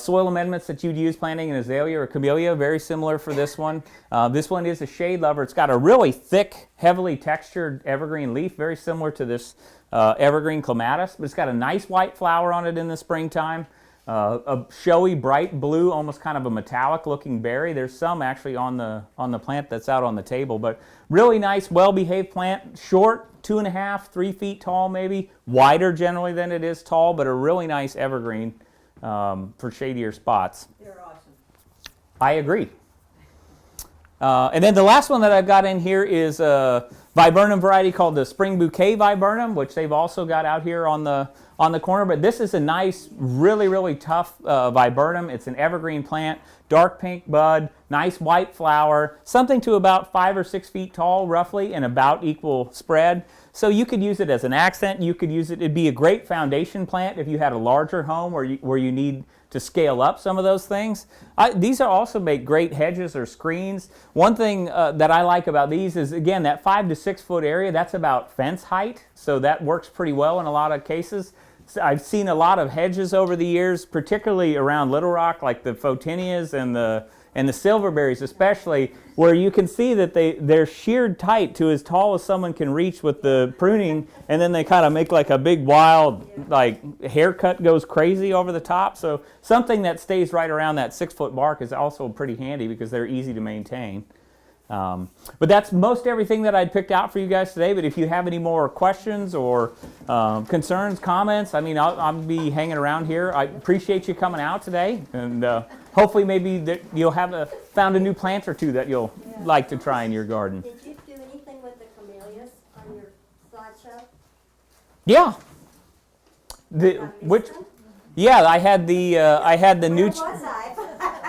A: soil amendments that you'd use planting an azalea or camellia, very similar for this one. This one is a shade lover. It's got a really thick, heavily textured evergreen leaf, very similar to this evergreen clematis, but it's got a nice white flower on it in the springtime. A showy, bright blue, almost kind of a metallic looking berry. There's some actually on the plant that's out on the table, but really nice, well-behaved plant, short, 2.5, 3 feet tall maybe, wider generally than it is tall, but a really nice evergreen for shadier spots.
E: They're awesome.
A: I agree. And then the last one that I've got in here is a viburnum variety called the Spring Bouquet viburnum, which they've also got out here on the corner. But this is a nice, really, really tough viburnum. It's an evergreen plant, dark pink bud, nice white flower, something to about 5 or 6 feet tall, roughly, and about equal spread. So you could use it as an accent. You could use it. It'd be a great foundation plant if you had a larger home where you need to scale up some of those things. These are also make great hedges or screens. One thing that I like about these is, again, that 5 to 6 foot area, that's about fence height. So that works pretty well in a lot of cases. So I've seen a lot of hedges over the years, particularly around Little Rock, like the photinias and the silverberries especially, where you can see that they're sheared tight to as tall as someone can reach with the pruning, and then they kind of make like a big wild, like haircut goes crazy over the top. So something that stays right around that 6 foot mark is also pretty handy because they're easy to maintain. But that's most everything that I'd picked out for you guys today. But if you have any more questions or concerns, comments, I mean, I'll be hanging around here. I appreciate you coming out today, and hopefully maybe that you'll have found a new plant or two that you'll like to try in your garden.
F: Did you do anything with the camellias on your slideshow?
A: Yeah.
F: Which?
A: Yeah, I had the new.
F: Where was I?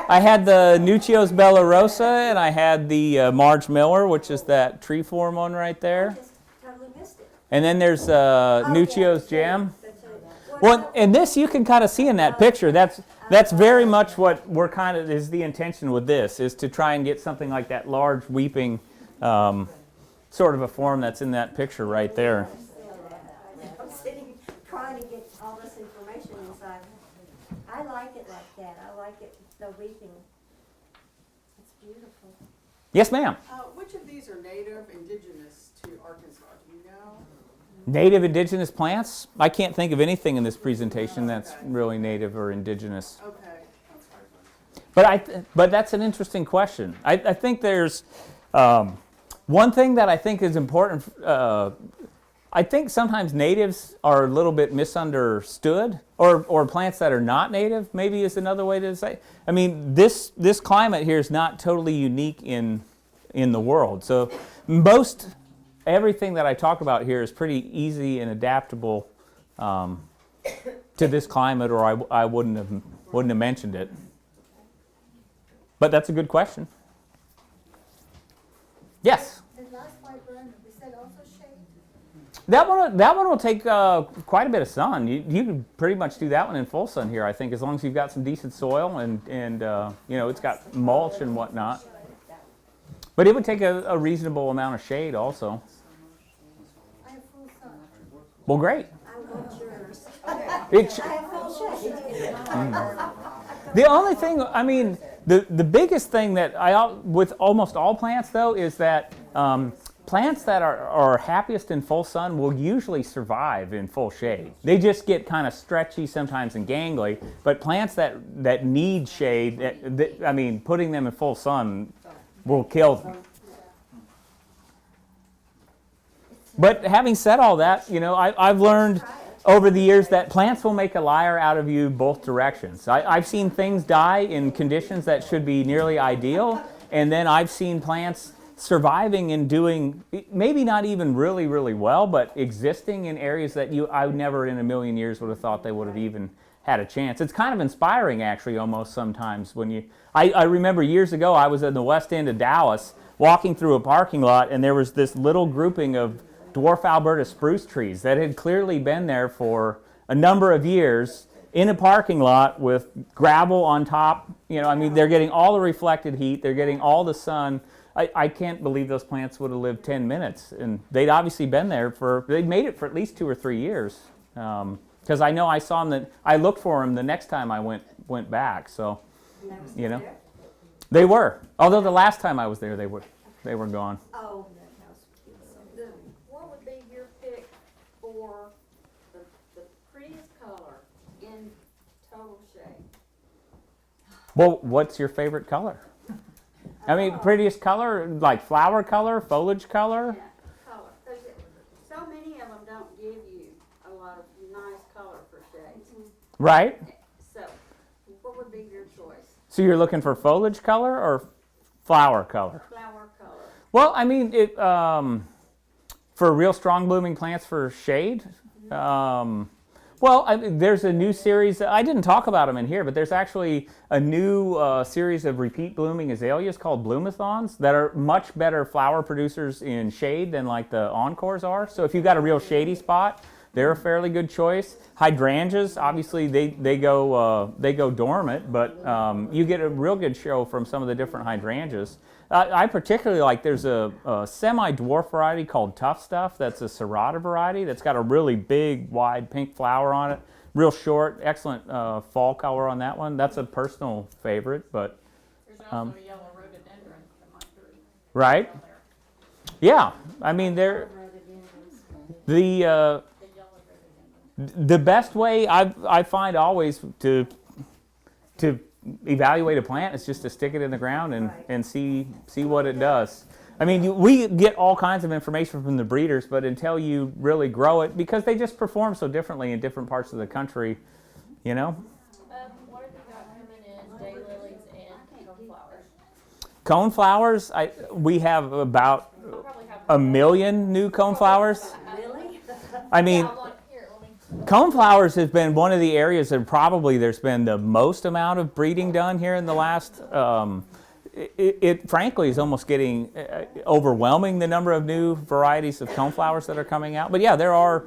A: I had the Nuccios Bella Rosa, and I had the Marge Miller, which is that tree form one right
F: I
A: there.
F: just totally missed it.
A: And then there's Nuccios Jam.
F: What
A: Well,
F: else?
A: and this you can kind of see in that picture. That's very much what we're kind of is the intention with this, is to try and get something like that large weeping sort of a form that's in that picture right there.
F: I'm sitting trying to get all this information inside. I like it like that. I like it, the weeping. It's beautiful.
A: Yes, ma'am.
G: Which of these are native, indigenous to Arkansas? Do you know?
A: Native indigenous plants? I can't think of anything in this presentation that's really native or indigenous.
G: Okay.
A: But that's an interesting question. I think there's one thing that I think is important. I think sometimes natives are a little bit misunderstood, or plants that are not native maybe is another way to say. I mean, this climate here is not totally unique in the world. So everything that I talk about here is pretty easy and adaptable to this climate, or I wouldn't have mentioned it. But that's a good question. Yes.
H: And last white burner, is that also shade?
A: That one will take quite a bit of sun. You can pretty much do that one in full sun here, I think, as long as you've got some decent soil and you know, it's got mulch and whatnot. But it would take a reasonable amount of shade also.
H: I have full sun.
A: Well, great.
F: I want yours.
A: It sh-
F: I have full shade.
A: The only thing, I mean, the biggest thing that with almost all plants though is that plants that are happiest in full sun will usually survive in full shade. They just get kind of stretchy sometimes and gangly, but plants that need shade, I mean, putting them in full sun will kill them. But having said all that, you know, I've learned over the years that plants will make a liar out of you both directions. I've seen things die in conditions that should be nearly ideal, and then I've seen plants surviving and doing maybe not even really, really well, but existing in areas that I would never in a million years would have thought they would have even had a chance. It's kind of inspiring actually almost sometimes when I remember years ago I was in the west end of Dallas walking through a parking lot, and there was this little grouping of dwarf Alberta spruce trees that had clearly been there for a number of years in a parking lot with gravel on top. You know, I mean, they're getting all the reflected heat, they're getting all the sun. I can't believe those plants would have lived 10 minutes. And they'd obviously been there they'd made it for at least 2 or 3 years. Because I know I saw them, I looked for them the next time I went back. So, you know, they were. Although the last time I was there, they were gone.
F: Oh,
B: What would be your pick for the prettiest color in total shade?
A: Well, what's your favorite color? I mean, prettiest color, like flower color, foliage color?
G: Yeah, color, 'cause so many of them don't give you a lot of nice color for shades.
A: Right?
G: So, what would be your choice?
A: So you're looking for foliage color or flower color?
G: Flower color.
A: Well, I mean, for real strong blooming plants for shade, there's a new series. I didn't talk about them in here, but there's actually a new series of repeat blooming azaleas called bloomathons that are much better flower producers in shade than like the encores are. So if you've got a real shady spot, they're a fairly good choice. Hydrangeas, obviously, they go dormant, but you get a real good show from some of the different hydrangeas. I particularly like, there's a semi-dwarf variety called Tough Stuff that's a serrata variety that's got a really big, wide pink flower on it. Real short, excellent fall color on that one. That's a personal favorite, but...
B: There's also a yellow rhododendron that might be
A: right?
B: out there.
A: Yeah, I mean, they're... The
B: yellow rhododendron.
A: the best way I find always to evaluate a plant is just to stick it in the ground and see what it does. I mean, we get all kinds of information from the breeders, but until you really grow it, because they just perform so differently in different parts of the country, you know?
B: What have you got coming in, daylilies and
A: Coneflowers,
B: coneflowers?
A: we have about
B: I'll probably have
A: 1 million new coneflowers.
F: really?
A: I mean,
B: Yeah, I'm like, here, let me.
A: coneflowers has been one of the areas that probably there's been the most amount of breeding done here in the last, it frankly is almost getting overwhelming, the number of new varieties of coneflowers that are coming out. But yeah, there's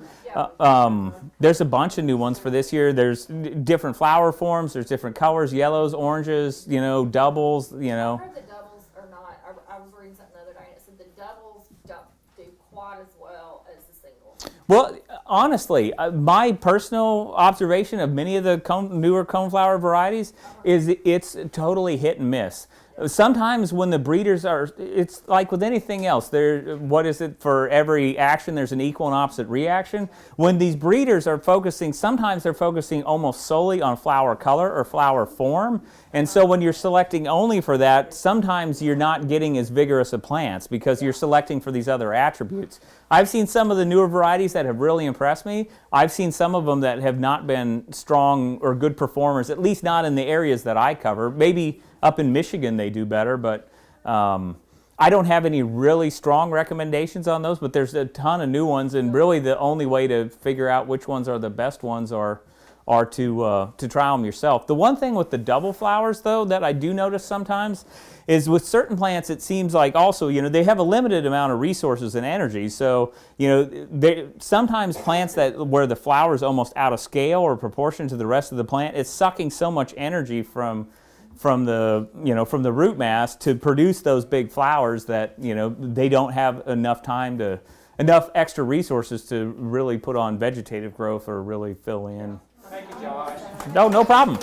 A: a bunch of new ones for this year. There's different flower forms, there's different colors, yellows, oranges, you know, doubles, you know.
B: I heard the doubles are not, I was reading something the other day, and it said the doubles don't do quite as well as the singles.
A: Well, honestly, my personal observation of many of the newer coneflower varieties is it's totally hit and miss. Sometimes when the breeders it's like with anything else, what is it, for every action there's an equal and opposite reaction. When these breeders are focusing, sometimes they're focusing almost solely on flower color or flower form. And so when you're selecting only for that, sometimes you're not getting as vigorous of plants because you're selecting for these other attributes. I've seen some of the newer varieties that have really impressed me. I've seen some of them that have not been strong or good performers, at least not in the areas that I cover. Maybe up in Michigan they do better, but I don't have any really strong recommendations on those, but there's a ton of new ones, and really the only way to figure out which ones are the best ones are to try them yourself. The one thing with the double flowers, though, that I do notice sometimes is with certain plants, it seems like also, they have a limited amount of resources and energy. So, sometimes plants where the flower is almost out of scale or proportion to the rest of the plant, it's sucking so much energy from the root mass to produce those big flowers that they don't have enough extra resources to really put on vegetative growth or really fill in.
I: Thank you, Josh.
A: No problem.